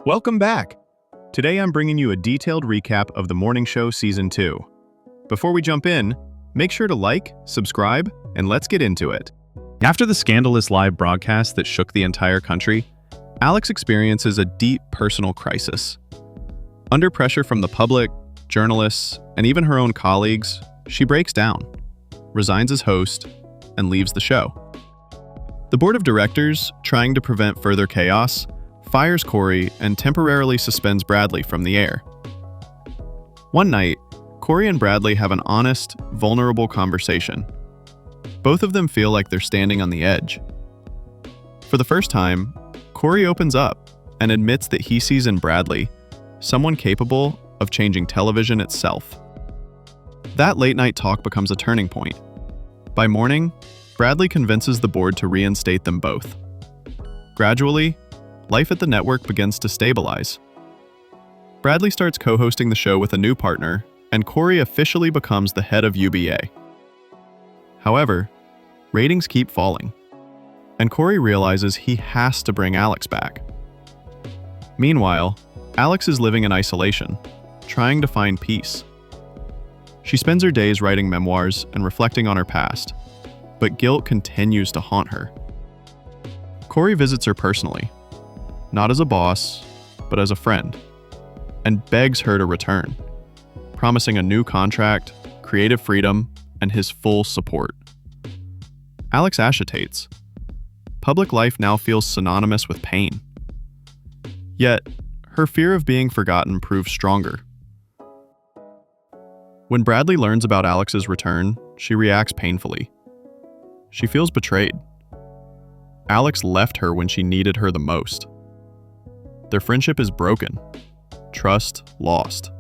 Welcome back! Today I'm bringing you a detailed recap of The Morning Show Season 2. Before we jump in, make sure to like, subscribe, and let's get into it. After the scandalous live broadcast that shook the entire country, Alex experiences a deep personal crisis. Under pressure from the public, journalists, and even her own colleagues, she breaks down, resigns as host, and leaves the show. The board of directors, trying to prevent further chaos, fires Corey and temporarily suspends Bradley from the air. One night, Corey and Bradley have an honest, vulnerable conversation. Both of them feel like they're standing on the edge. For the first time, Corey opens up and admits that he sees in Bradley someone capable of changing television itself. That late-night talk becomes a turning point. By morning, Bradley convinces the board to reinstate them both. Gradually, life at the network begins to stabilize. Bradley starts co-hosting the show with a new partner, and Corey officially becomes the head of UBA. However, ratings keep falling, and Corey realizes he has to bring Alex back. Meanwhile, Alex is living in isolation, trying to find peace. She spends her days writing memoirs and reflecting on her past, but guilt continues to haunt her. Corey visits her personally, not as a boss, but as a friend, and begs her to return, promising a new contract, creative freedom, and his full support. Alex agitates. Public life now feels synonymous with pain. Yet, her fear of being forgotten proves stronger. When Bradley learns about Alex's return, she reacts painfully. She feels betrayed. Alex left her when she needed her the most. Their friendship is broken, trust lost.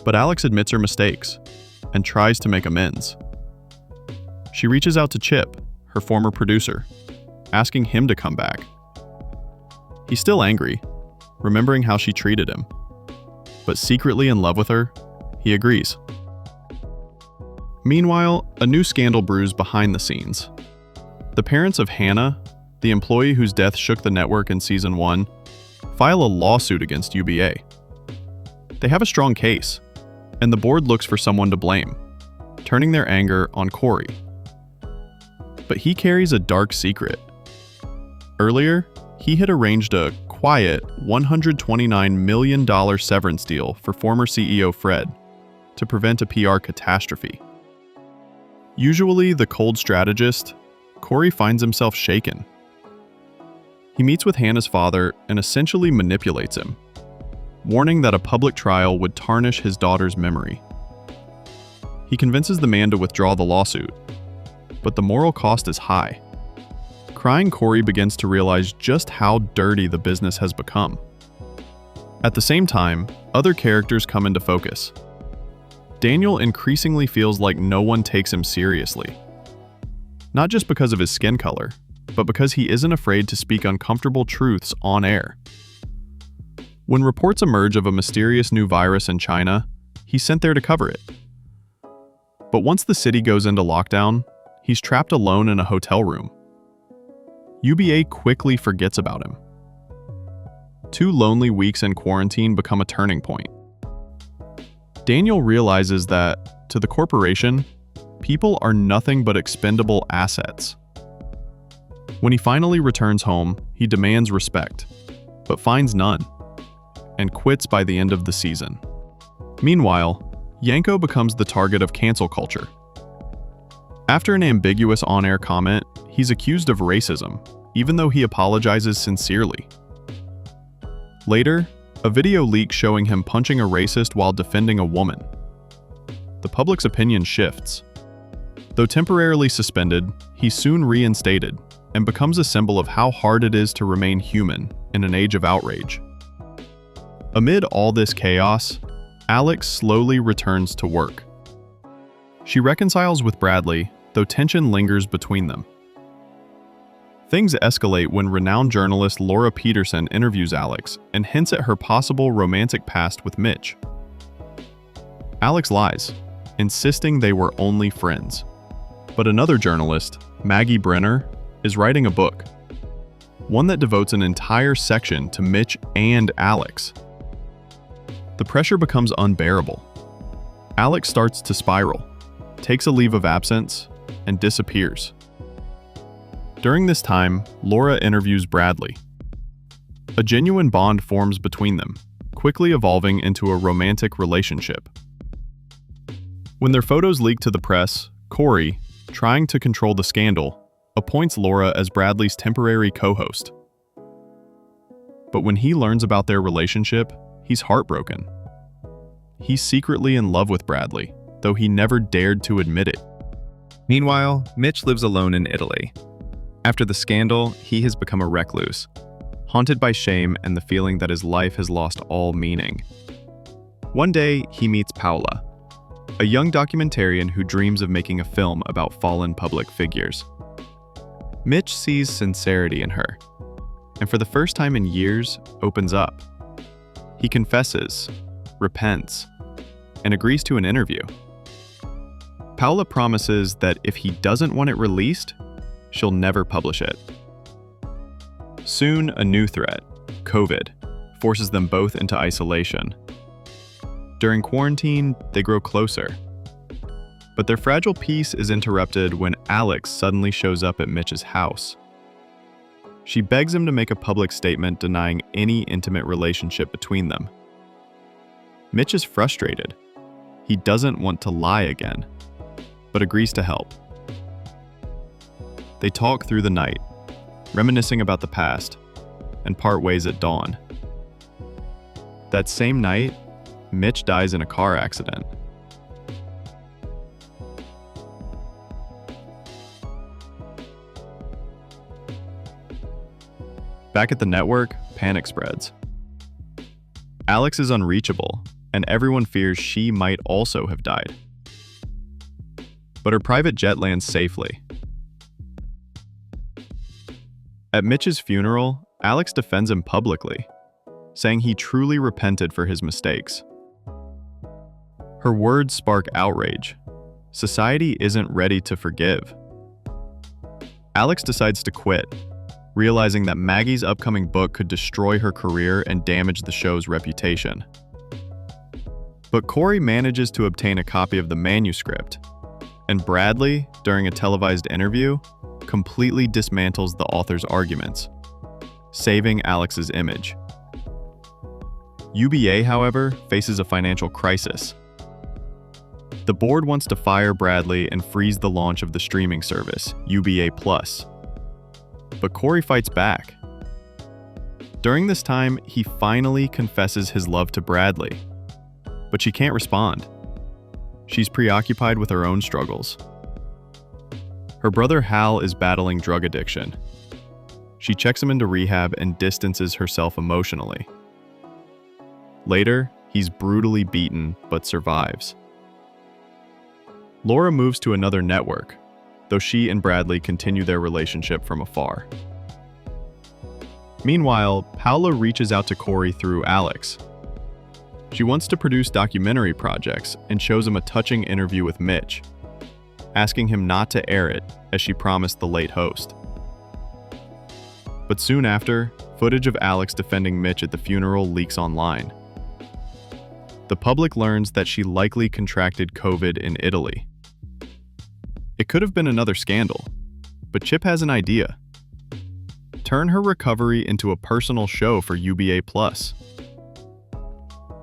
But Alex admits her mistakes and tries to make amends. She reaches out to Chip, her former producer, asking him to come back. He's still angry, remembering how she treated him, but secretly in love with her, he agrees. Meanwhile, a new scandal brews behind the scenes. The parents of Hannah, the employee whose death shook the network in Season 1, file a lawsuit against UBA. They have a strong case, and the board looks for someone to blame, turning their anger on Corey. But he carries a dark secret. Earlier, he had arranged a quiet $129 million severance deal for former CEO Fred to prevent a PR catastrophe. Usually the cold strategist, Corey finds himself shaken. He meets with Hannah's father and essentially manipulates him, warning that a public trial would tarnish his daughter's memory. He convinces the man to withdraw the lawsuit, but the moral cost is high. Crying Corey begins to realize just how dirty the business has become. At the same time, other characters come into focus. Daniel increasingly feels like no one takes him seriously. Not just because of his skin color, but because he isn't afraid to speak uncomfortable truths on air. When reports emerge of a mysterious new virus in China, he's sent there to cover it. But once the city goes into lockdown, he's trapped alone in a hotel room. UBA quickly forgets about him. 2 lonely weeks in quarantine become a turning point. Daniel realizes that, to the corporation, people are nothing but expendable assets. When he finally returns home, he demands respect, but finds none, and quits by the end of the season. Meanwhile, Yanko becomes the target of cancel culture. After an ambiguous on-air comment, he's accused of racism, even though he apologizes sincerely. Later, a video leaks showing him punching a racist while defending a woman. The public's opinion shifts. Though temporarily suspended, he's soon reinstated and becomes a symbol of how hard it is to remain human in an age of outrage. Amid all this chaos, Alex slowly returns to work. She reconciles with Bradley, though tension lingers between them. Things escalate when renowned journalist Laura Peterson interviews Alex and hints at her possible romantic past with Mitch. Alex lies, insisting they were only friends. But another journalist, Maggie Brenner, is writing a book. one that devotes an entire section to Mitch and Alex. The pressure becomes unbearable. Alex starts to spiral, takes a leave of absence, and disappears. During this time, Laura interviews Bradley. A genuine bond forms between them, quickly evolving into a romantic relationship. When their photos leak to the press, Corey, trying to control the scandal, appoints Laura as Bradley's temporary co-host. But when he learns about their relationship, he's heartbroken. He's secretly in love with Bradley, though he never dared to admit it. Meanwhile, Mitch lives alone in Italy. After the scandal, he has become a recluse, haunted by shame and the feeling that his life has lost all meaning. One day, he meets Paola, a young documentarian who dreams of making a film about fallen public figures. Mitch sees sincerity in her, and for the first time in years, opens up. He confesses, repents, and agrees to an interview. Paola promises that if he doesn't want it released, she'll never publish it. Soon, a new threat, COVID, forces them both into isolation. During quarantine, they grow closer. But their fragile peace is interrupted when Alex suddenly shows up at Mitch's house. She begs him to make a public statement denying any intimate relationship between them. Mitch is frustrated. He doesn't want to lie again, but agrees to help. They talk through the night, reminiscing about the past, and part ways at dawn. That same night, Mitch dies in a car accident. Back at the network, panic spreads. Alex is unreachable, and everyone fears she might also have died. But her private jet lands safely. At Mitch's funeral, Alex defends him publicly, saying he truly repented for his mistakes. Her words spark outrage. Society isn't ready to forgive. Alex decides to quit, realizing that Maggie's upcoming book could destroy her career and damage the show's reputation. But Corey manages to obtain a copy of the manuscript, and Bradley, during a televised interview, completely dismantles the author's arguments, saving Alex's image. UBA, however, faces a financial crisis. The board wants to fire Bradley and freeze the launch of the streaming service, UBA+. But Corey fights back. During this time, he finally confesses his love to Bradley, but she can't respond. She's preoccupied with her own struggles. Her brother Hal is battling drug addiction. She checks him into rehab and distances herself emotionally. Later, he's brutally beaten but survives. Laura moves to another network, though she and Bradley continue their relationship from afar. Meanwhile, Paola reaches out to Corey through Alex. She wants to produce documentary projects and shows him a touching interview with Mitch, asking him not to air it as she promised the late host. But soon after, footage of Alex defending Mitch at the funeral leaks online. The public learns that she likely contracted COVID in Italy. It could have been another scandal, but Chip has an idea. Turn her recovery into a personal show for UBA+.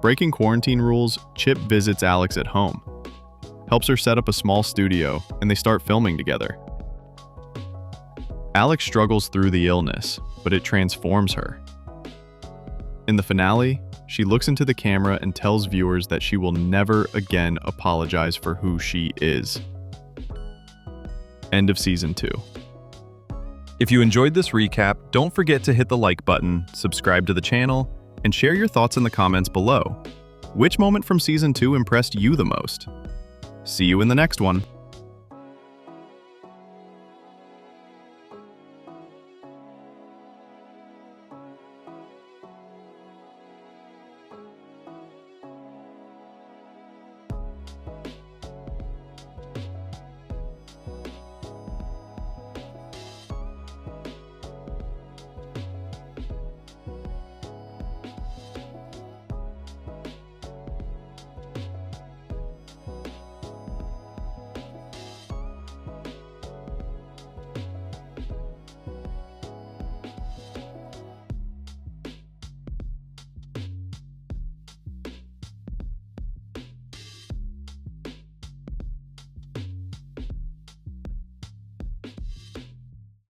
Breaking quarantine rules, Chip visits Alex at home, helps her set up a small studio, and they start filming together. Alex struggles through the illness, but it transforms her. In the finale, she looks into the camera and tells viewers that she will never again apologize for who she is. End of Season 2. If you enjoyed this recap, don't forget to hit the like button, subscribe to the channel, and share your thoughts in the comments below. Which moment from Season 2 impressed you the most? See you in the next one.